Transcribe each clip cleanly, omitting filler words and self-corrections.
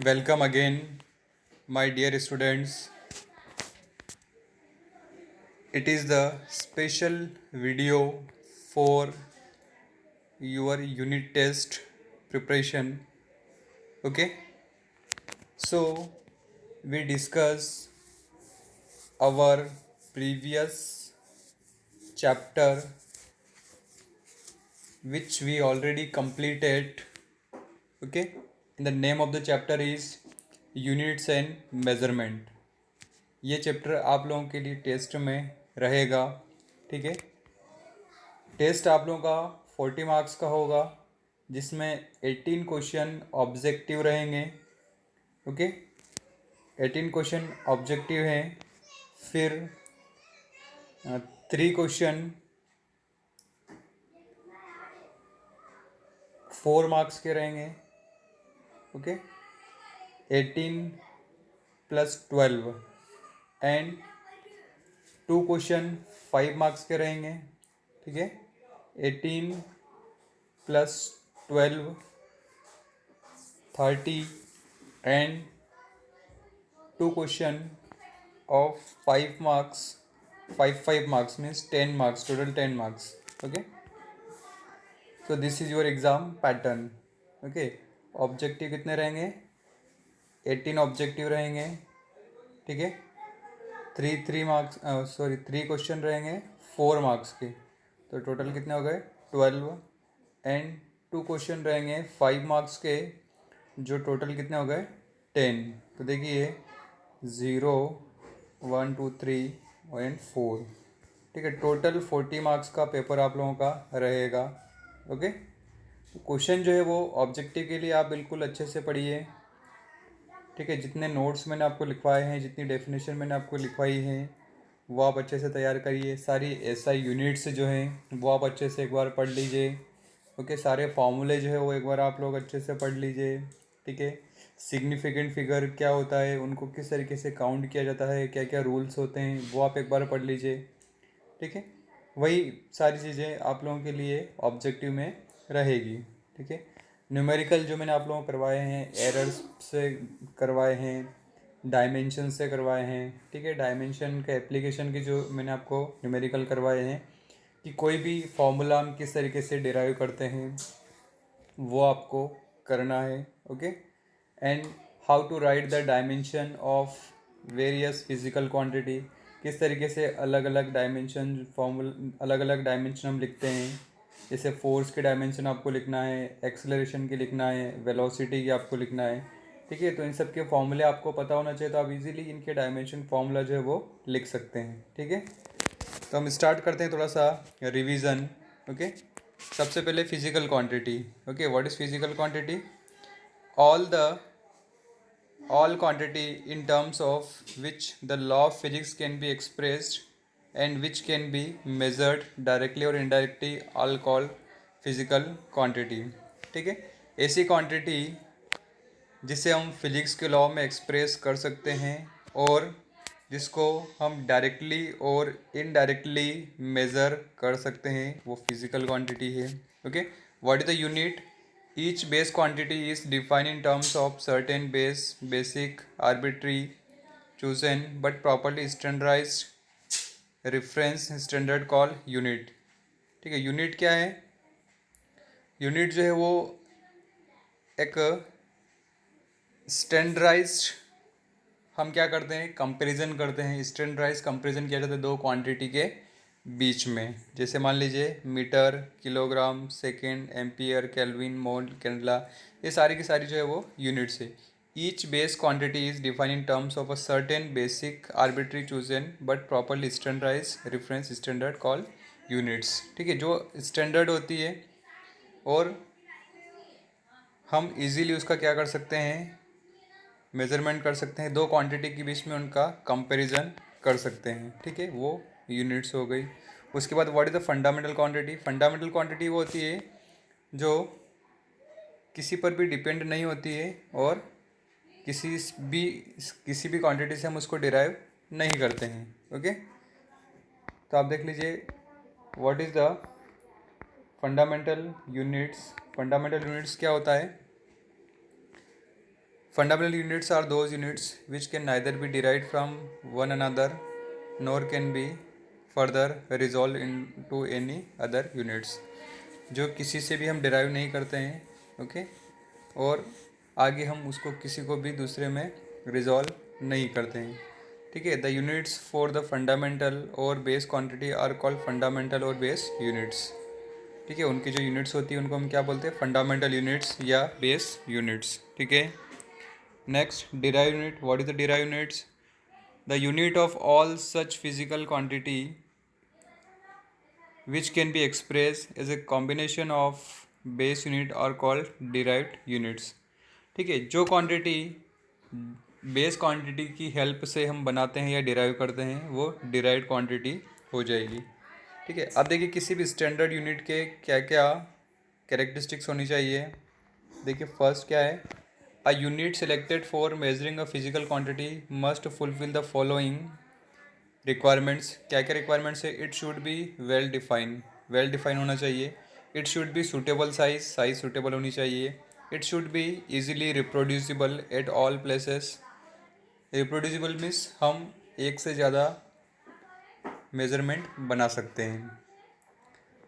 Welcome again, my dear students. It is the special video for your unit test preparation. Okay, so we discuss our previous chapter which we already completed. Okay, and the name of the chapter is Units and Measurement. ये chapter आप लोगों के लिए test में रहेगा. ठीक है, test आप लोगों का 40 मार्क्स का होगा जिसमें 18 क्वेश्चन ऑब्जेक्टिव रहेंगे. ओके, 18 क्वेश्चन ऑब्जेक्टिव हैं. फिर 3 क्वेश्चन 4 मार्क्स के रहेंगे. Okay, 18 plus 12 and 2 question 5 marks के रहेंगे. ठीक है, 18 plus 12 30 and 2 question of 5 marks. 5 marks means 10 marks, total 10 marks. Okay, so this is your exam pattern. Okay, objective कितने रहेंगे? 18 ऑब्जेक्टिव रहेंगे. ठीक है, 3 क्वेश्चन रहेंगे 4 मार्क्स के, तो टोटल कितने हो गए? 12 एंड 2 क्वेश्चन रहेंगे 5 मार्क्स के, जो टोटल कितने हो गए? 10. तो देखिए 0 1 2 3 एंड 4. ठीक है, टोटल 40 मार्क्स का पेपर आप लोगों का रहेगा. ओके, तो क्वेश्चन जो है वो ऑब्जेक्टिव के लिए आप बिल्कुल अच्छे से पढ़िए. ठीक है, जितने नोट्स मैंने आपको लिखवाए हैं, जितनी डेफिनेशन मैंने आपको लिखवाई है, वो आप अच्छे से तैयार करिए. सारी एसआई यूनिट्स जो हैं वो आप अच्छे से एक बार पढ़ लीजिए. ओके, सारे फार्मूले जो है वो एक बार आप लोग अच्छे से पढ़ लीजिए. ठीक है, सिग्निफिकेंट फिगर क्या होता है, उनको किस तरीके से काउंट किया जाता है, क्या क्या रूल्स होते हैं, वो आप एक बार पढ़ लीजिए. ठीक है, वही सारी चीज़ें आप लोगों के लिए ऑब्जेक्टिव में रहेगी. ठीक है, न्यूमेरिकल जो मैंने आप लोगों को करवाए हैं, एरर्स से करवाए हैं, डायमेंशन से करवाए हैं. ठीक है, डायमेंशन का एप्लीकेशन की जो मैंने आपको न्यूमेरिकल करवाए हैं कि कोई भी फॉर्मूला हम किस तरीके से डिराइव करते हैं, वो आपको करना है. Okay, and how to write the dimension of various physical quantity, किस तरीके से अलग अलग डायमेंशन अलग अलग डायमेंशन हम लिखते हैं. जैसे फोर्स के डायमेंशन आपको लिखना है, एक्सेलरेशन की लिखना है, वेलोसिटी की आपको लिखना है. ठीक है, तो इन सब के फॉर्मूले आपको पता होना चाहिए, तो आप इजीली इनके डायमेंशन फॉर्मूला जो है वो लिख सकते हैं. ठीक है, तो हम स्टार्ट करते हैं थोड़ा सा रिवीजन. ओके, सबसे पहले physical quantity. Okay, what is physical quantity? All the all quantity in terms of which the law of physics can be expressed and which can be measured directly or indirectly all called physical quantity. ठीक है, ऐसी quantity जिसे हम physics के law में express कर सकते हैं और जिसको हम डायरेक्टली और इनडायरेक्टली मेज़र कर सकते हैं, वो फिजिकल क्वांटिटी है. Okay, what is the unit? Each base quantity is defined in terms of certain basic, arbitrary, chosen but properly standardized reference standard called unit. ठीक है, यूनिट क्या है? यूनिट जो है वो एक स्टैंडर्डाइज्ड, हम क्या करते हैं, कंपैरिजन करते हैं. स्टैंडर्डाइज्ड कंपैरिजन किया जाता है दो क्वांटिटी के बीच में. जैसे मान लीजिए metre, kilogram, second, ampere, kelvin, mole, candela, ये सारी की सारी जो है वो यूनिट्स है. Each base quantity is defined in terms of a certain basic arbitrary chosen but properly standardise reference standard call units. ठीक है, जो स्टैंडर्ड होती है और हम इजीली उसका क्या कर सकते हैं, मेज़रमेंट कर सकते हैं, दो क्वांटिटी के बीच में उनका कंपैरिजन कर सकते हैं. ठीक है, वो यूनिट्स हो गई. उसके बाद what is the fundamental quantity? Fundamental quantity वो होती है जो किसी पर भी डिपेंड नहीं होती है और किसी भी किसी भी क्वांटिटी से हम उसको डिराइव नहीं करते हैं. ओके, तो आप देख लीजिए what is the fundamental units. Fundamental units क्या होता है? Fundamental units are those units which can neither be derived from one another nor can be further resolved into any other units. जो किसी से भी हम डिराइव नहीं करते हैं, ओके, और आगे हम उसको किसी को भी दूसरे में रिजॉल्व नहीं करते हैं, ठीक है. The units for the fundamental और base quantity are called fundamental और बेस यूनिट्स, ठीक है. उनकी जो यूनिट्स होती है उनको हम क्या बोलते हैं, फंडामेंटल यूनिट्स या बेस यूनिट्स, ठीक है. Next, derive unit. What is the derive units? The unit of all such physical quantity which can be expressed as a combination of base unit are called derived units, ठीक है. जो quantity base quantity की help से हम बनाते हैं या derive करते हैं वो डिराइव्ड क्वांटिटी हो जाएगी, ठीक है. अब देखिए किसी भी स्टैंडर्ड यूनिट के क्या क्या कैरेक्टरिस्टिक्स होनी चाहिए. देखिए फर्स्ट क्या है, a unit selected for measuring a physical quantity must fulfil the following requirements. क्या क्या रिक्वायरमेंट्स है? It should be well define होना चाहिए. It should B suitable size suitable होनी चाहिए. It should be easily reproducible at all places. Reproducible means हम एक से ज़्यादा मेज़रमेंट बना सकते हैं,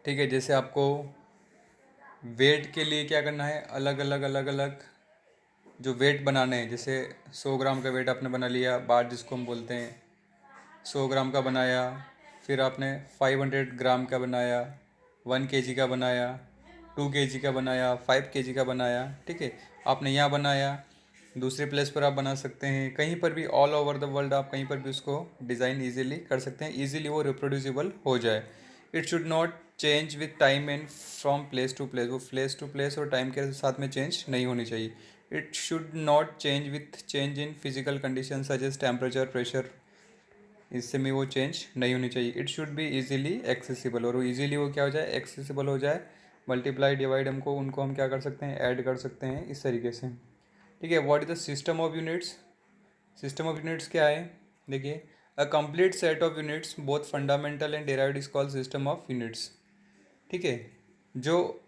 ठीक है. जैसे आपको वेट के लिए क्या करना है, अलग अलग जो वेट बनाने हैं, जैसे 100 ग्राम का वेट आपने बना लिया, बार जिसको हम बोलते हैं, 100 ग्राम का बनाया. फिर आपने 500 ग्राम का बनाया, 1 kg का बनाया, 2 kg का बनाया, 5 kg का बनाया, ठीक है. आपने यहाँ बनाया, दूसरे प्लेस पर आप बना सकते हैं, कहीं पर भी ऑल ओवर द वर्ल्ड आप कहीं पर भी उसको डिज़ाइन ईजिली कर सकते हैं, ईजिली वो रिप्रोड्यूसिबल हो जाए. It should not change with time and from place to place. वो प्लेस टू प्लेस और टाइम के साथ में चेंज नहीं होनी चाहिए. It should not change with change in physical condition such as temperature, pressure. इससे में वो चेंज नहीं होनी चाहिए. It should be easily accessible, और वो इजीली वो क्या हो जाए, एक्सेसिबल हो जाए. मल्टीप्लाई डिवाइड उनको हम क्या कर सकते हैं, ऐड कर सकते हैं इस तरीके से, ठीक है. What is the system of units? System of units क्या है? देखिए, a complete set of units both fundamental and derived is called system of units, ठीक है. जो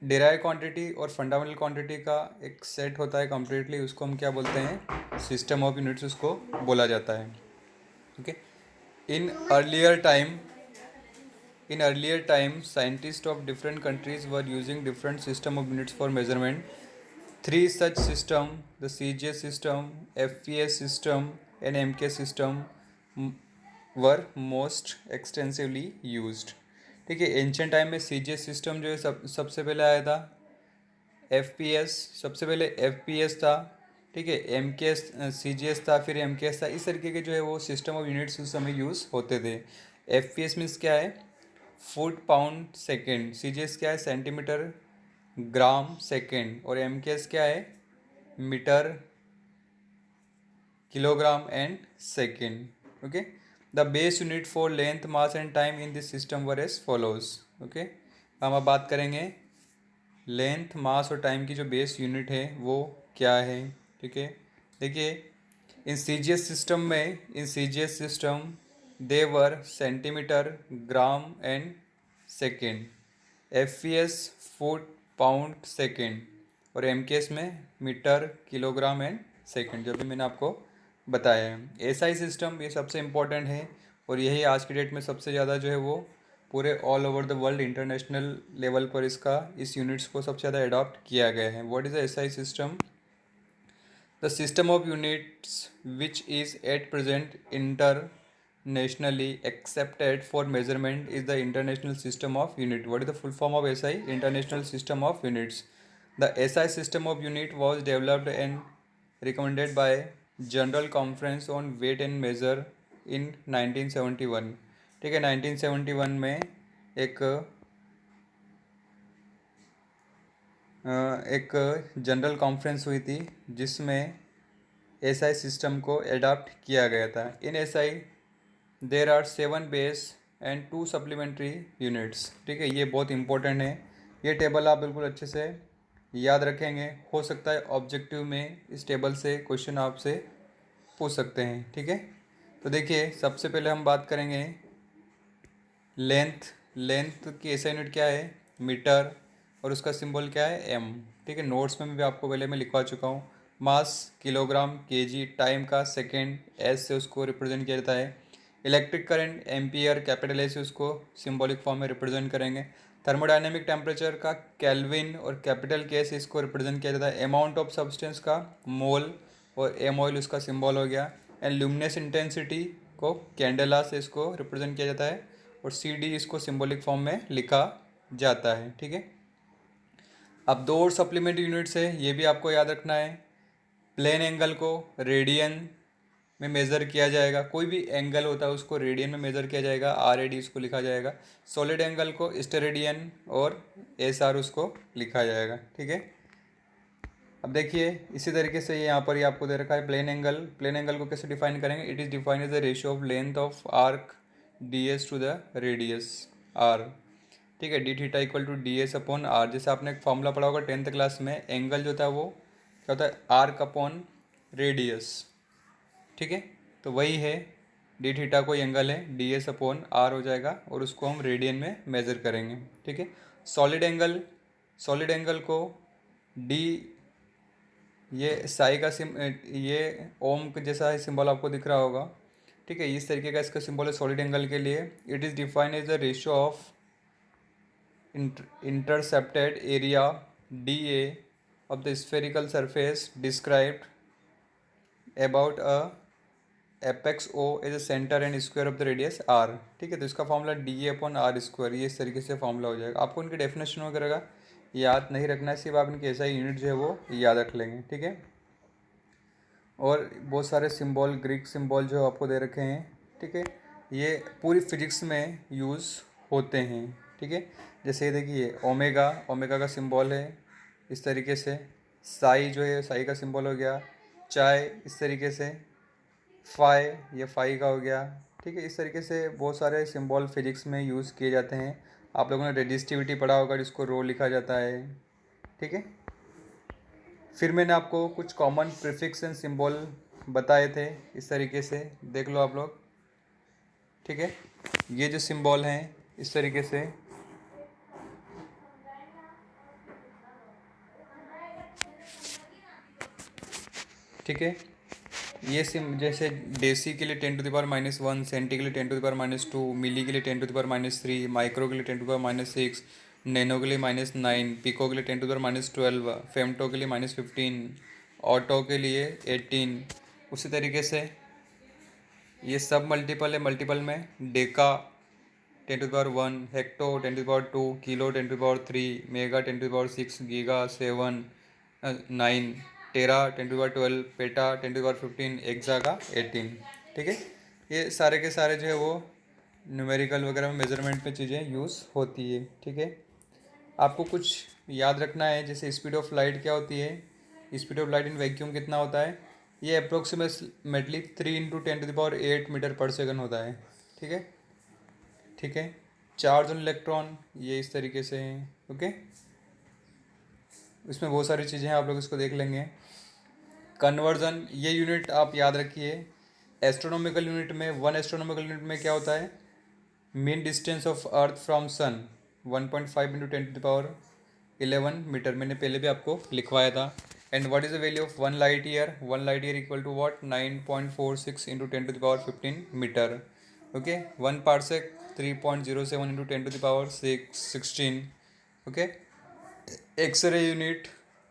डिराइव क्वांटिटी और फंडामेंटल क्वांटिटी का एक सेट होता है कम्प्लीटली, उसको हम क्या बोलते हैं, सिस्टम ऑफ यूनिट्स उसको बोला जाता है, okay. in earlier time scientists of different countries were using different system of units for measurement. Three such system, the CGS system, FPS system and MK system were most extensively used, ठीक है. Ancient time में CGS system जो है सबसे पहले आया था. FPS सबसे पहले FPS था, ठीक है. MKS CGS था, फिर MKS था. इस तरीके के जो है वो सिस्टम ऑफ यूनिट्स उस समय यूज़ होते थे. FPS मीन्स क्या है, फुट पाउंड सेकेंड. CGS क्या है, सेंटीमीटर ग्राम सेकेंड. और MKS क्या है, metre kilogram and second, okay. The base unit for length, mass and time in this system were as follows, okay. हम अब बात करेंगे लेंथ, मास और टाइम की जो बेस यूनिट है वो क्या है, ठीक है. देखिए इन CGS system they were centimetre, gram and second. FPS foot pound second. और MKS में मीटर किलोग्राम एंड सेकेंड, जो भी मैंने आपको बताया है. SI सिस्टम ये सबसे इम्पोर्टेंट है, और यही आज की डेट में सबसे ज़्यादा जो है वो पूरे all over the world international level पर इस यूनिट्स को सबसे ज़्यादा अडॉप्ट किया गया है. What is the SI system? The system of units which is at present internationally accepted for measurement is the International System of Unit. What is the full form of SI? International System of Units. The SI system of unit was developed and recommended by General Conference on Weight and Measure in 1971. ठीक है, 1971 में एक general conference हुई थी जिसमें SI system को adopt किया गया था. In SI there are 7 base and 2 supplementary units, ठीक है. ये बहुत इंपॉर्टेंट है. ये टेबल आप बिल्कुल अच्छे से याद रखेंगे. हो सकता है ऑब्जेक्टिव में इस टेबल से क्वेश्चन आपसे पूछ सकते हैं, ठीक है. तो देखिए सबसे पहले हम बात करेंगे लेंथ की SI यूनिट क्या है, मीटर, और उसका सिंबल क्या है, M, ठीक है. नोट्स में भी आपको पहले मैं लिखवा चुका हूँ. मास किलोग्राम केजी, टाइम का सेकेंड, एस से उसको रिप्रेजेंट किया जाता है। Electric current ampere, capital A से उसको सिंबॉलिक फॉर्म में रिप्रेजेंट करेंगे। थर्मोडायनेमिक टेम्परेचर का केल्विन और कैपिटल के से इसको रिप्रेजेंट किया जाता है। अमाउंट ऑफ सब्सटेंस का मोल और एम ऑयल उसका सिंबल हो गया। एंड ल्यूमिनस इंटेंसिटी को कैंडेला से इसको रिप्रेजेंट किया जाता है और सी डी इसको सिंबॉलिक फॉर्म में लिखा जाता है। ठीक है, अब दो और सप्लीमेंट्री यूनिट्स है, ये भी आपको याद रखना है। प्लेन एंगल को रेडियन में मेज़र किया जाएगा, कोई भी एंगल होता है उसको रेडियन में मेज़र किया जाएगा, आर ए डी उसको लिखा जाएगा। सॉलिड एंगल को स्टेरेडियन और एस आर उसको लिखा जाएगा। ठीक है, अब देखिए इसी तरीके से यहाँ पर ही आपको दे रखा है प्लेन एंगल। प्लेन एंगल को कैसे डिफाइन करेंगे? It is defined as the ratio of length of arc D S to the radius R. ठीक है, D theta equal to D S upon R. जैसे आपने एक फॉर्मूला पढ़ा होगा 10th क्लास में, एंगल जो था वो क्या होता है? Arc upon radius. ठीक है, तो वही है, डी थीटा कोई एंगल है, डी एस अपॉन आर हो जाएगा और उसको हम रेडियन में मेज़र करेंगे। ठीक है, सॉलिड एंगल को डी, ये साई का ये ओम के जैसा सिंबल आपको दिख रहा होगा। ठीक है, इस तरीके का इसका सिंबल है सॉलिड एंगल के लिए। It is defined as the ratio of intercepted area dA of the spherical surface described about a apex O is a center and square of the radius r। ठीक है, तो इसका formula D A upon R square, ये इस तरीके से formula हो जाएगा। आपको इनकी डेफिनेशन वगैरह का याद नहीं रखना है, सिर्फ आप इनके ऐसा यूनिट जो है वो याद रख लेंगे। ठीक है, और बहुत सारे सिंबल, ग्रीक सिंबल जो आपको दे रखे हैं। ठीक है, ये पूरी फिजिक्स में यूज़ होते हैं। ठीक है, जैसे ये देखिए ओमेगा, ओमेगा का सिंबल है इस तरीके से। साई जो है, साई का सिंबल हो गया। चाय इस तरीके से। फाई, ये फाई का हो गया। ठीक है, इस तरीके से बहुत सारे सिंबल फिजिक्स में यूज़ किए जाते हैं। आप लोगों ने रेजिस्टिविटी पढ़ा होगा जिसको रो लिखा जाता है। ठीक है, फिर मैंने आपको कुछ कॉमन प्रीफिक्स एंड सिंबल बताए थे, इस तरीके से देख लो आप लोग। ठीक है, ये जो सिंबल हैं इस तरीके से, ठीक है, ये सिम जैसे डेसी के लिए 10⁻⁻1, सेंटी के लिए 10⁻², मिली के लिए 10⁻3, माइक्रो के लिए 10⁻6, नैनो के लिए -9, पिको के लिए 10⁻12, फेमटो के लिए -15, ऑटो के लिए 18। उसी तरीके से ये सब मल्टीपल है, मल्टीपल में Deka 10⁻1, hecto 10⁻2, kilo 10⁻3, mega 10⁻6, giga 7, 9, टेरा 10⁻12, पेटा 10⁻15, एक्सा का 18। ठीक है, ये सारे के सारे जो है वो न्यूमेरिकल वगैरह में मेजरमेंट में चीज़ें यूज़ होती है। ठीक है, आपको कुछ याद रखना है, जैसे स्पीड ऑफ लाइट क्या होती है, speed of light in vacuum कितना होता है, ये अप्रोक्सीमेटली 3 × 10⁸ मीटर पर सेकंड होता है। ठीक है, ठीक है, चार्ज ऑन इलेक्ट्रॉन ये इस तरीके से हैं। ओके, इसमें बहुत सारी चीज़ें हैं, आप लोग इसको देख लेंगे। कन्वर्जन, ये यूनिट आप याद रखिए। एस्ट्रोनॉमिकल यूनिट में, 1 एस्ट्रोनॉमिकल यूनिट में क्या होता है? Mean distance of earth from sun 1.5 × 10⁻11 metre, मैंने पहले भी आपको लिखवाया था। And what is the value of 1 light year? 1 light year equal to what? 9.46 × 10⁻15 metre. Okay, 1 parsec 3.07 × 10⁻16। Okay, X-ray unit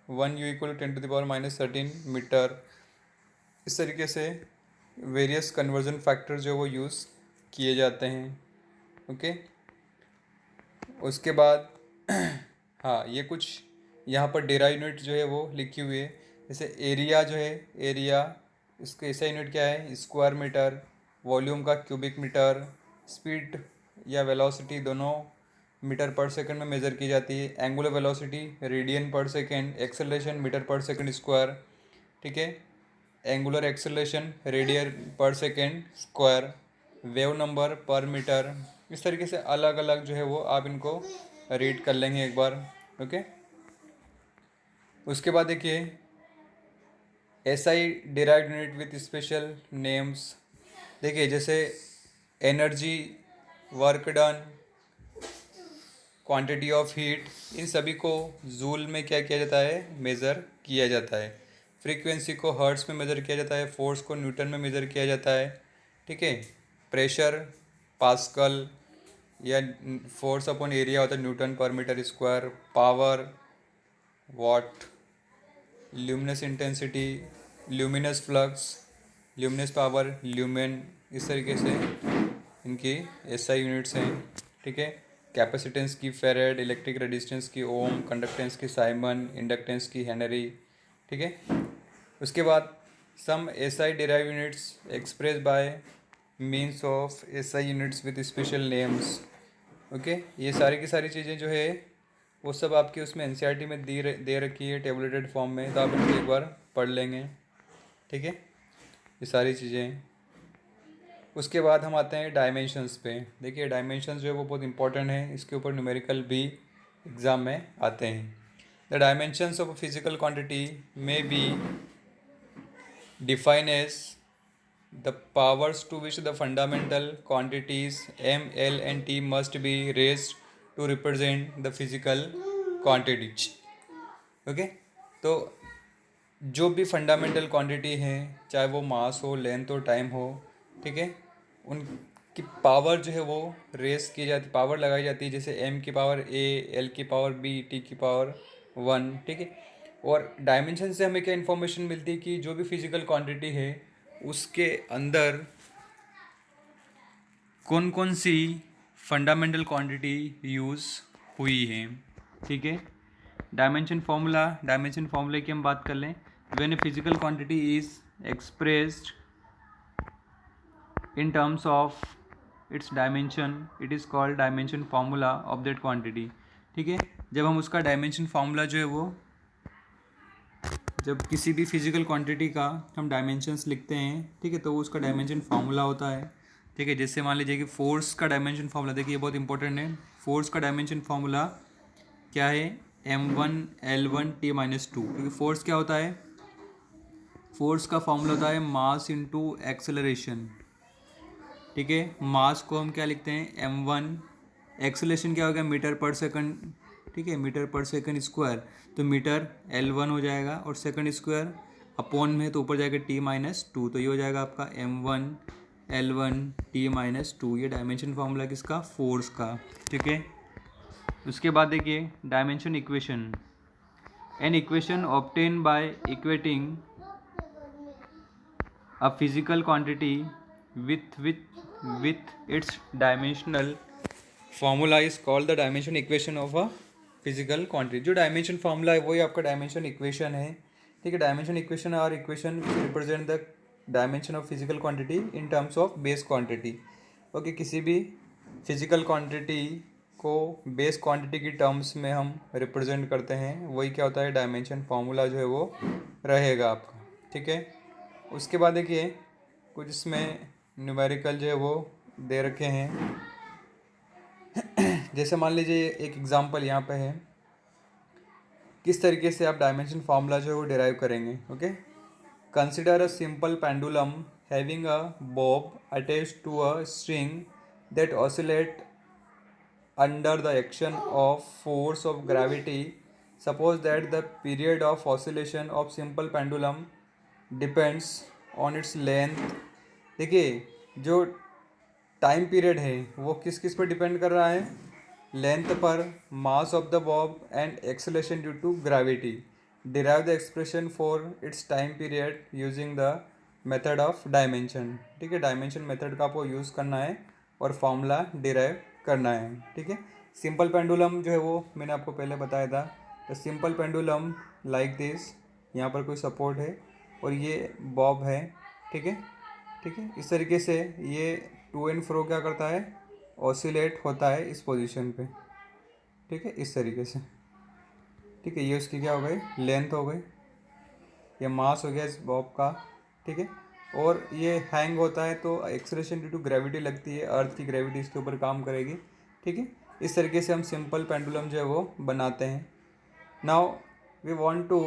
1 U equal to 10⁻13 metre. इस तरीके से वेरियस कन्वर्जन फैक्टर जो वो यूज़ किए जाते हैं। ओके, उसके बाद हाँ, ये कुछ यहाँ पर डेरा यूनिट जो है वो लिखी हुई है। जैसे एरिया जो है, एरिया इसका ऐसा यूनिट क्या है? Square metre. वॉल्यूम का क्यूबिक मीटर। स्पीड या वेलोसिटी दोनों मीटर पर सेकंड में मेज़र की जाती है। एंगुलर वेलोसिटी रेडियन पर सेकंड। एक्सेलरेशन मीटर पर सेकंड स्क्वायर। ठीक है, एंगुलर एक्सेलरेशन रेडियन पर सेकंड स्क्वायर। वेव नंबर पर मीटर। इस तरीके से अलग अलग जो है वो आप इनको रीड कर लेंगे एक बार। ओके, उसके बाद देखिए SI derived unit with special names. देखिए जैसे energy, work done, quantity of heat, इन सभी को जूल में क्या किया जाता है? मेज़र किया जाता है। फ्रीक्वेंसी को हर्ट्स में मेज़र किया जाता है, फोर्स को न्यूटन में मेज़र किया जाता है, ठीक है। प्रेशर पास्कल या फोर्स अपॉन एरिया होता है newton per metre square, power watt, luminous intensity, luminous flux, luminous power, lumen, इस तरीके से इनकी एसआई यूनिट्स हैं, ठीक है। कैपेसिटेंस की फेरेड, इलेक्ट्रिक रेजिस्टेंस की ओम, कंडक्टेंस की साइमन, इंडक्टेंस की हेनरी, ठीक है। उसके बाद some SI derive units express by means of SI units with special names, okay. ये सारी की सारी चीज़ें जो है वो सब आपके उसमें एनसीईआरटी में दे रखी है टेबलेटेड फॉर्म में, तो आप इनको एक बार पढ़ लेंगे, ठीक है, ये सारी चीज़ें। उसके बाद हम आते हैं डायमेंशंस पे। देखिए डायमेंशंस जो है वो बहुत इंपॉर्टेंट है, इसके ऊपर न्यूमेरिकल भी एग्ज़ाम में आते हैं। The dimensions of a physical quantity may be define as the powers to which the fundamental quantities m, l and t must be raised to represent the physical quantities, okay. तो जो भी fundamental quantity है, चाहे वो मास हो, length हो, time हो, ठीक है, उनकी पावर जो है वो रेस की जाती, पावर लगाई जाती है, जैसे m की पावर a, l की पावर b, t की पावर 1, ठीक है। और डायमेंशन से हमें क्या इन्फॉर्मेशन मिलती है कि जो भी फिजिकल क्वांटिटी है उसके अंदर कौन कौन सी फंडामेंटल क्वांटिटी यूज़ हुई है, ठीक है। डायमेंशन फार्मूले की हम बात कर लें। When a physical quantity is expressed in terms of its dimension, it is called dimension formula of that quantity, ठीक है। जब हम उसका डायमेंशन फार्मूला जो है वो, जब किसी भी फिजिकल क्वांटिटी का हम डायमेंशंस लिखते हैं, ठीक है, तो उसका डायमेंशन फार्मूला होता है, ठीक है। जैसे मान लीजिए कि फोर्स का डायमेंशन फार्मूला, देखिए ये बहुत इंपॉर्टेंट है। फोर्स का डायमेंशन फार्मूला क्या है, m1 l1 t - 2, क्योंकि फोर्स क्या होता है, फोर्स का फार्मूला होता है मास इंटू एक्सेलरेशन, ठीक है। मास को हम क्या लिखते हैं m1, एक्सेलरेशन क्या हो गया मीटर पर सेकंड, ठीक है, मीटर पर सेकंड स्क्वायर, तो मीटर l1 हो जाएगा और सेकंड स्क्वायर अपॉन में तो ऊपर जाएगा t-2, तो ये हो जाएगा आपका m1 l1 t-2, ये डायमेंशन फार्मूला किसका, फोर्स का, ठीक है। उसके बाद देखिए dimension equation, an equation obtain bye equating a physical quantity with its dimensional formula is called the dimension equation of a physical quantity। जो डायमेंशन फार्मूला है वही आपका डायमेंशन इक्वेशन है, ठीक है। डायमेंशन इक्वेशन और equation represent the dimension of physical quantity in terms of base quantity, okay. किसी भी फिजिकल क्वांटिटी को बेस क्वांटिटी की टर्म्स में हम रिप्रेजेंट करते हैं, वही क्या होता है, डायमेंशन फार्मूला जो है वो रहेगा आपका, ठीक है। उसके बाद देखिए कुछ इसमें न्यूमेरिकल जो है वो दे रखे हैं। जैसे मान लीजिए एक एग्जांपल यहाँ पे है, किस तरीके से आप डायमेंशन फार्मूला जो है वो डिराइव करेंगे, okay. Consider a simple pendulum having a bob attached to a string that oscillate under the action of force of gravity. Suppose that the period of oscillation of simple pendulum depends on its length। देखिए जो time period है वो किस किस पर depend कर रहा है, लेंथ पर, mass of the bob and acceleration due to gravity. Derive the expression for its time period using the method of dimension, ठीक है। डायमेंशन मेथड का आपको यूज़ करना है और फॉर्मूला डिराइव करना है, ठीक है। सिंपल पेंडुलम जो है वो मैंने आपको पहले बताया था, तो सिंपल पेंडुलम लाइक दिस, यहाँ पर कोई सपोर्ट है और ये बॉब है, ठीक है, ठीक है। इस तरीके से ये टू एंड फ्रो क्या करता है, ऑसिलेट होता है इस पोजीशन पे, ठीक है, इस तरीके से, ठीक है। ये उसकी क्या हो गई, लेंथ हो गई, ये मास हो गया इस बॉब का, ठीक है। और ये हैंग होता है तो एक्सेलरेशन ड्यू टू ग्रेविटी लगती है, अर्थ की ग्रेविटी इसके ऊपर काम करेगी, ठीक है। इस तरीके से हम सिंपल पेंडुलम जो है वो बनाते हैं। Now we want to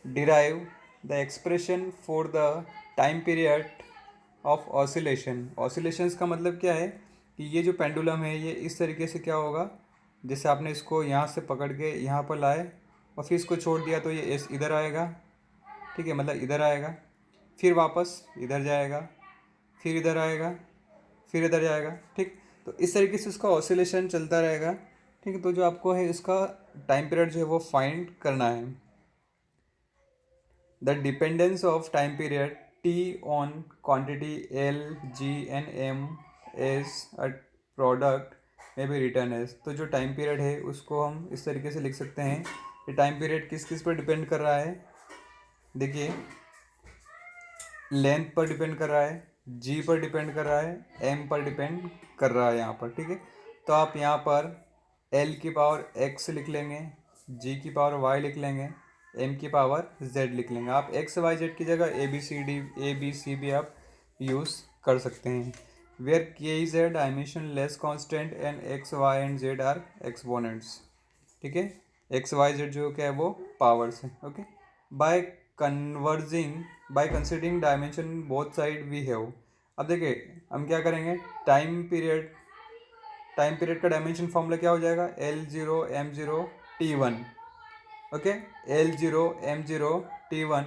derive the expression for the time period of oscillation. Oscillations का मतलब क्या है कि ये जो पेंडुलम है ये इस तरीके से क्या होगा, जैसे आपने इसको यहाँ से पकड़ के यहाँ पर लाए और फिर इसको छोड़ दिया तो ये एस इधर आएगा, ठीक है, मतलब इधर आएगा, फिर वापस इधर जाएगा, फिर इधर आएगा, फिर इधर जाएगा, ठीक। तो इस तरीके से उसका ऑसिलेशन चलता रहेगा, ठीक है। तो जो आपको है इसका टाइम पीरियड जो है वो फाइंड करना है। The dependence of time period T on quantity L G N M as a product में भी रिटर्न एज। तो जो टाइम पीरियड है उसको हम इस तरीके से लिख सकते हैं कि टाइम पीरियड किस किस पर डिपेंड कर रहा है। देखिए, लेंथ पर डिपेंड कर रहा है, जी पर डिपेंड कर रहा है, एम पर डिपेंड कर रहा है यहाँ पर, ठीक है। तो आप यहाँ पर एल की पावर एक्स लिख लेंगे, जी की पावर वाई लिख लेंगे, एम की पावर जेड लिख लेंगे। आप एक्स वाई जेड की जगह ए बी सी भी आप यूज़ कर सकते हैं। Where K is a dimensionless constant and X Y and Z are exponents, ठीक है। एक्स वाई जेड जो क्या है वो पावर्स है, okay. By converging by considering dimension both side we have. अब देखिए हम क्या करेंगे, टाइम पीरियड का डायमेंशन फॉर्मूला क्या हो जाएगा, L zero M zero T one, okay, L zero M zero T one.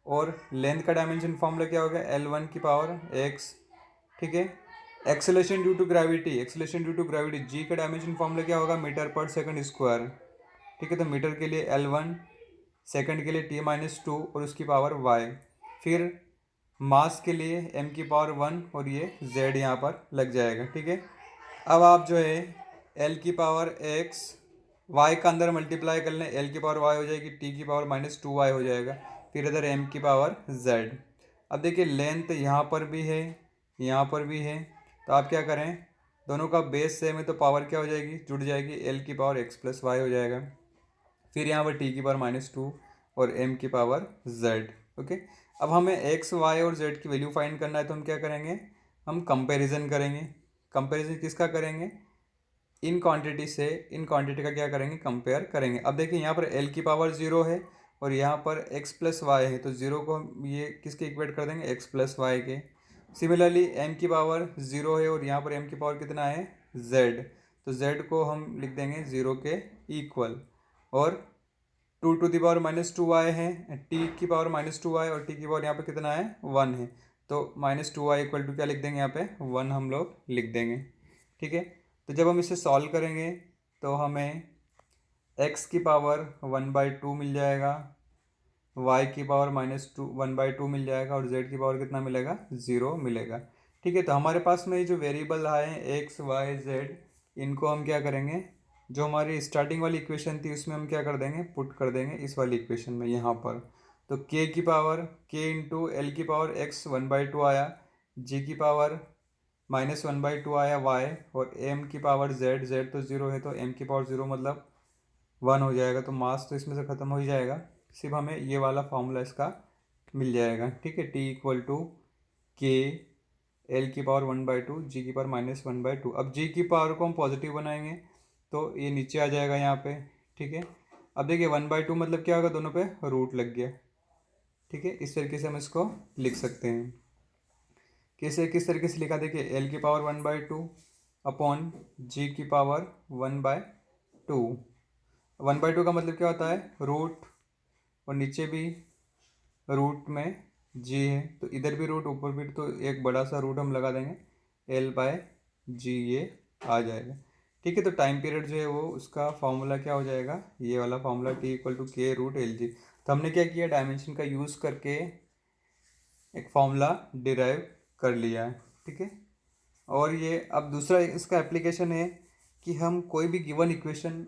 और लेंथ का डायमेंशन फॉर्मूला क्या होगा, एल वन की पावर एक्स, ठीक है। Acceleration due to gravity G का डायमेंशन फॉर्मूला क्या होगा, मीटर पर सेकंड स्क्वायर, ठीक है। तो मीटर के लिए एल वन, सेकेंड के लिए टी माइनस टू और उसकी पावर वाई, फिर मास के लिए एम की पावर वन और ये जेड यहाँ पर लग जाएगा, ठीक है। अब आप जो है एल की पावर एक्स वाई का अंदर मल्टीप्लाई कर लें, एल की पावर वाई हो जाएगी, टी की पावर माइनस टू वाई हो जाएगा, फिर इधर एम की पावर जेड। अब देखिए लेंथ यहाँ पर भी है, यहाँ पर भी है, तो आप क्या करें, दोनों का बेस सेम है तो पावर क्या हो जाएगी, जुड़ जाएगी, एल की पावर एक्स प्लस वाई हो जाएगा, फिर यहाँ पर टी की पावर माइनस टू और एम की पावर जेड, ओके। अब हमें एक्स वाई और जेड की वैल्यू फाइंड करना है तो हम क्या करेंगे, हम कंपैरिजन करेंगे। कंपैरिजन किसका करेंगे, इन क्वांटिटी से इन क्वांटिटी का क्या करेंगे, कंपेयर करेंगे। अब देखिए यहाँ पर एल की पावर ज़ीरो है और यहाँ पर एक्स प्लस वाई है, तो ज़ीरो को हम ये किसके इक्वेट कर देंगे, एक्स प्लस वाई के। सिमिलरली एम की पावर ज़ीरो है और यहाँ पर एम की पावर कितना है, जेड, तो जेड को हम लिख देंगे ज़ीरो के इक्वल। और to to the power minus two Y है, टी की पावर माइनस टू वाई और टी की पावर यहाँ पे कितना है, वन है, तो minus two Y equal to क्या लिख देंगे, यहाँ पे वन हम लोग लिख देंगे, ठीक है। तो जब हम इसे सॉल्व करेंगे तो हमें x की पावर वन बाई टू मिल जाएगा, y की power minus two one by two मिल जाएगा और z की पावर कितना मिलेगा, ज़ीरो मिलेगा, ठीक है। तो हमारे पास में ये जो वेरिएबल आए हैं x y z, इनको हम क्या करेंगे, जो हमारी स्टार्टिंग वाली इक्वेशन थी उसमें हम क्या कर देंगे, पुट कर देंगे इस वाली इक्वेशन में यहाँ पर। तो k की पावर k इंटू एल की power x one by to आया, g की power minus one by to आया y, और m की पावर z, z तो ज़ीरो है तो m की पावर ज़ीरो मतलब वन हो जाएगा, तो मास तो इसमें से ख़त्म हो ही जाएगा, सिर्फ हमें ये वाला फार्मूला इसका मिल जाएगा, ठीक है। टी इक्वल टू के एल की पावर वन बाई टू, जी की power minus one by to. अब जी की पावर को हम पॉजिटिव बनाएंगे तो ये नीचे आ जाएगा यहाँ पे, ठीक है। अब देखिए वन बाई टू मतलब क्या होगा, दोनों पे रूट लग गया, ठीक है। इस तरीके से हम इसको लिख सकते हैं। किस तरीके से लिखा, देखिए एल की power one by two upon G की power one by two. One by two का मतलब क्या होता है, रूट, और नीचे भी रूट में जी है तो इधर भी रूट ऊपर भी, तो एक बड़ा सा रूट हम लगा देंगे, एल बाय जी ये आ जाएगा, ठीक है। तो टाइम पीरियड जो है वो उसका फॉर्मूला क्या हो जाएगा, ये वाला फॉर्मूला टी इक्वल टू के रूट एल जी। तो हमने क्या किया, डायमेंशन का यूज़ करके एक फॉर्मूला डिराइव कर लिया है, ठीक है। और ये अब दूसरा इसका एप्लीकेशन है कि हम कोई भी गिवन इक्वेशन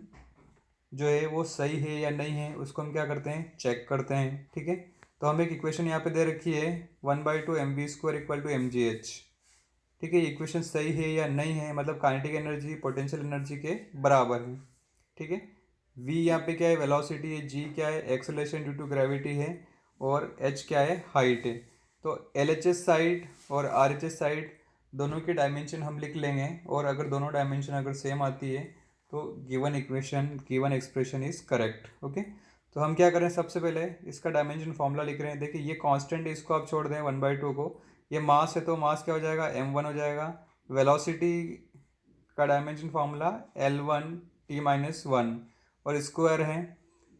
जो है वो सही है या नहीं है उसको हम क्या करते हैं, चेक करते हैं, ठीक है। तो हमें एक इक्वेशन यहाँ पे दे रखी है, one by two M V square equal to M G H, ठीक है। ये इक्वेशन सही है या नहीं है, मतलब काइनेटिक एनर्जी पोटेंशियल एनर्जी के बराबर है, ठीक है। वी यहाँ पे क्या है, वेलोसिटी है, जी क्या है, एक्सेलरेशन ड्यू टू ग्रेविटी है, और एच क्या है, हाइट है। तो एल एच एस साइड और आर एच एस साइड दोनों के डायमेंशन हम लिख लेंगे, और अगर दोनों डायमेंशन अगर सेम आती है तो given expression is correct, okay. तो हम क्या करें, सबसे पहले इसका डायमेंशन फॉर्मूला लिख रहे हैं। देखिए ये कांस्टेंट है, इसको आप छोड़ दें वन बाई टू को, ये मास है तो मास क्या हो जाएगा, एम वन हो जाएगा। वेलोसिटी का dimension formula L one T minus one, और स्क्वायर है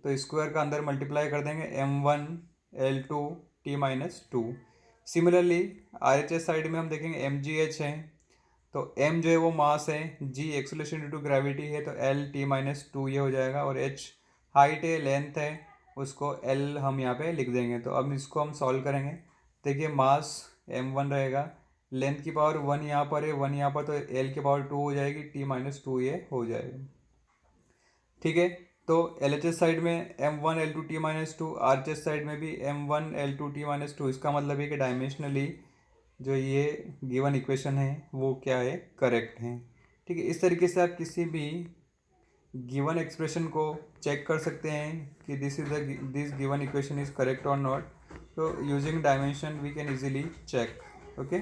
तो स्क्वायर का अंदर मल्टीप्लाई कर देंगे m1l2t-2। सिमिलरली RHS साइड में हम देखेंगे mgh है, तो m जो है वो मास है, g acceleration due to gravity है, तो l t-2 ये हो जाएगा, और h हाइट है, लेंथ है, उसको l हम यहाँ पे लिख देंगे। तो अब इसको हम सॉल्व करेंगे। देखिए मास m1 रहेगा, लेंथ की पावर 1 यहाँ पर है, 1 यहाँ पर, तो l की पावर 2 हो जाएगी, t-2 ये हो जाएगा। ठीक है, तो LHS साइड में m1l2t-2, RHS साइड में भी m1l2t-2। इसका मतलब है कि डायमेंशनली जो ये गिवन इक्वेशन है वो क्या है, करेक्ट है। ठीक है, इस तरीके से आप किसी भी गिवन एक्सप्रेशन को चेक कर सकते हैं कि this given equation is correct और नॉट। तो using dimension we can easily check. Okay,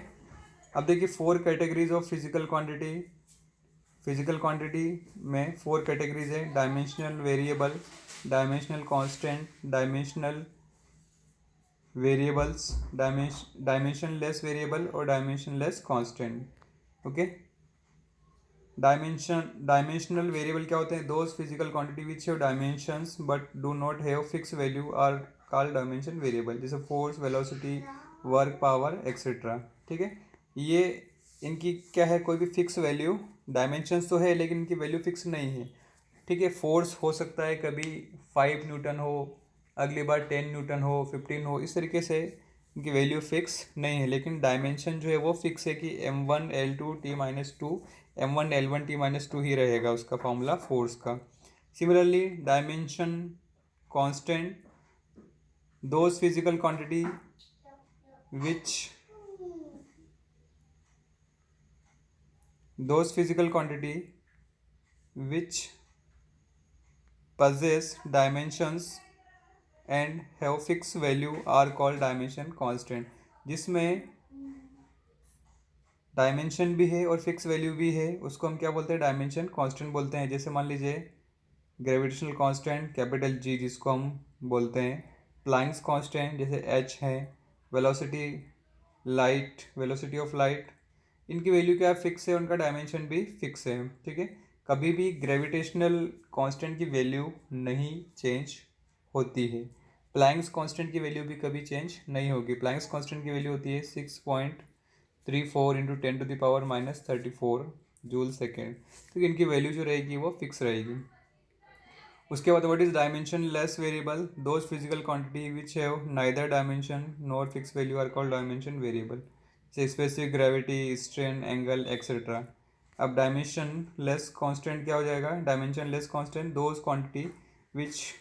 अब देखिए 4 कैटेगरीज ऑफ फिजिकल क्वांटिटी में 4 कैटेगरीज है: dimensional variable, dimensional constant, dimensional variables, dimensionless variable और dimensionless constant. Okay, dimensional variable क्या होते हैं? Those physical quantity which have dimensions but do not have fix value are called dimension variable, जैसे force, velocity, work, power etcetera. ठीक है, ये इनकी क्या है, कोई भी फिक्स वैल्यू, डायमेंशंस तो है लेकिन इनकी वैल्यू फिक्स नहीं है। ठीक है, फोर्स हो सकता है कभी 5 न्यूटन हो, अगली बार 10 न्यूटन हो, 15 हो, इस तरीके से इनकी वैल्यू फिक्स नहीं है। लेकिन डायमेंशन जो है वो फिक्स है कि m1l2t-2, m1l1t-2 ही रहेगा उसका फॉर्मूला फोर्स का। Similarly dimension constant, those physical quantity which possess dimensions and have fixed value are called dimension constant, जिसमें डायमेंशन भी है और फिक्स वैल्यू भी है, उसको हम क्या बोलते हैं, डायमेंशन कांस्टेंट बोलते हैं। जैसे मान लीजिए ग्रेविटेशनल कांस्टेंट कैपिटल G जिसको हम बोलते हैं, प्लैंक्स कांस्टेंट जैसे h है, वेलोसिटी ऑफ लाइट, इनकी वैल्यू क्या फिक्स है, उनका डायमेंशन भी फिक्स है। ठीक है, कभी भी ग्रेविटेशनल कांस्टेंट की वैल्यू नहीं चेंज होती है, प्लैंक्स कांस्टेंट की वैल्यू भी कभी चेंज नहीं होगी। प्लैंक्स कांस्टेंट की वैल्यू होती है 6.34 इंटू 10⁻34 जूल सेकेंड। तो इनकी वैल्यू जो रहेगी वो फिक्स रहेगी। उसके बाद what is dimensionless variable, those physical quantity which have neither dimension nor fix value are called dimension variable, जैसे specific gravity, strain, angle etcetera. अब डायमेंशन लेस कांस्टेंट क्या हो जाएगा, dimensionless constant those quantity which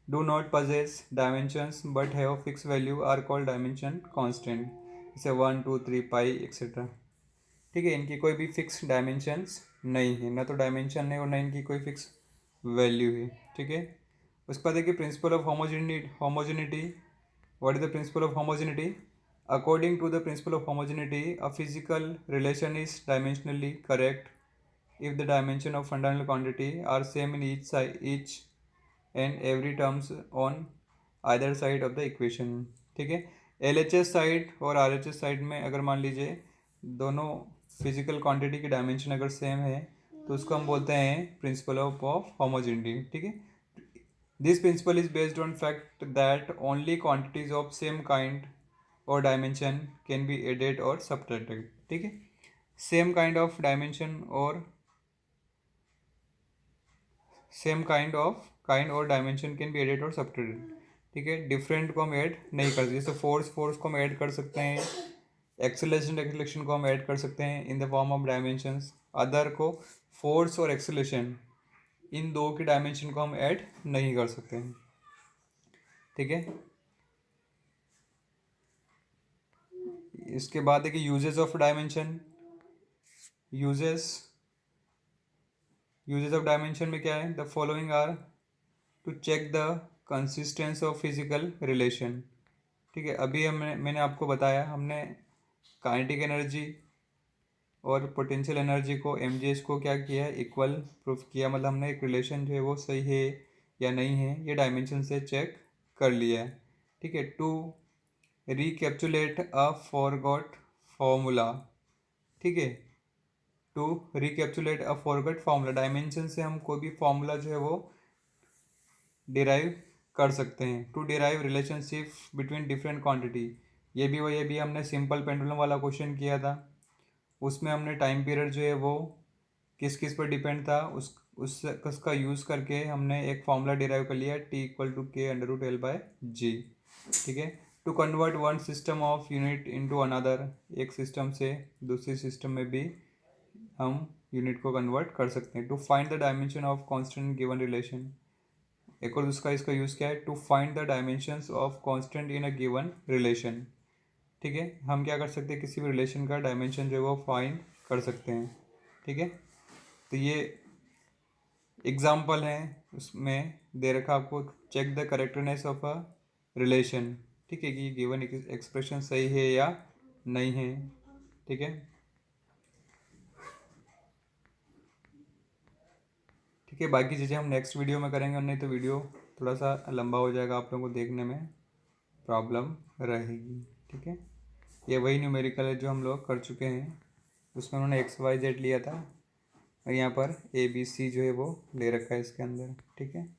do not possess dimensions but have fix value are called dimension constant, जैसे 1 2 3 पाई etcetera. ठीक है, इनकी कोई भी फिक्स डायमेंशंस नहीं है, ना तो डायमेंशन है और ना इनकी कोई फिक्स वैल्यू है। ठीक है, उसके बाद देखिए principle of homogeneity. What is the principle of homogeneity? According to the principle of homogeneity a physical relation is dimensionally correct if the dimension of fundamental quantity are same in each and every terms on either side of the equation। ठीक है, LHS side और RHS side में अगर मान लीजिए दोनों physical quantity की dimension अगर सेम है तो उसको हम बोलते हैं प्रिंसिपल ऑफ होमोजेनिटी। ठीक है, this principle is based on fact that only quantities of same kind और डायमेंशन कैन बी एडेड और सब्ट्रैक्टेड। ठीक है, सेम काइंड ऑफ डायमेंशन और सेम काइंड और डायमेंशन कैन बी एडेड और सब्ट्रैक्टेड। ठीक है, डिफरेंट को हम ऐड नहीं कर सकते, जैसे फोर्स को हम ऐड कर सकते हैं, एक्सेलरेशन को हम ऐड कर सकते हैं in the form of dimensions, other को फोर्स और एक्सेलरेशन इन दो की डायमेंशन को हम ऐड नहीं कर सकते हैं। ठीक है, इसके बाद है कि uses of dimension. Uses of dimension में क्या है, the following are to check the consistence of physical relation. ठीक है, अभी मैंने आपको बताया, हमने काइनेटिक एनर्जी और पोटेंशियल एनर्जी को mgh को क्या किया है, इक्वल प्रूफ किया, मतलब हमने एक रिलेशन जो है वो सही है या नहीं है ये डायमेंशन से चेक कर लिया है। ठीक है, to recapitulate a forgot formula. ठीक है, to recapitulate a forgot formula, dimension से हम कोई भी फार्मूला जो है वो डिराइव कर सकते हैं। To derive relationship between different quantity, ये भी वही अभी हमने सिंपल पेंडुलम वाला क्वेश्चन किया था, उसमें हमने टाइम पीरियड जो है वो किस किस पर डिपेंड था उसका यूज़ करके हमने एक फॉर्मूला डिराइव कर लिया, T=K√L/G। ठीक है। To convert one system of unit into another, एक सिस्टम से दूसरी सिस्टम में भी हम यूनिट को कन्वर्ट कर सकते हैं। To find the dimension of constant given relation, एक और उसका इसका यूज़ क्या है, to find the dimensions of constant in a given relation. ठीक है, हम क्या कर सकते हैं, किसी भी रिलेशन का डायमेंशन जो है वो फाइंड कर सकते हैं। ठीक है, तो ये एग्जाम्पल है, उसमें दे रखा आपको, check the correctness of a relation. ठीक है, कि ये गिवन एक्सप्रेशन सही है या नहीं है। ठीक है, ठीक है, बाकी चीज़ें हम नेक्स्ट वीडियो में करेंगे, नहीं तो वीडियो थोड़ा सा लंबा हो जाएगा, आप लोगों को देखने में प्रॉब्लम रहेगी। ठीक है, ये वही न्यूमेरिकल है जो हम लोग कर चुके हैं, उसमें उन्होंने XYZ लिया था और यहाँ पर ABC जो है वो ले रखा है इसके अंदर। ठीक है।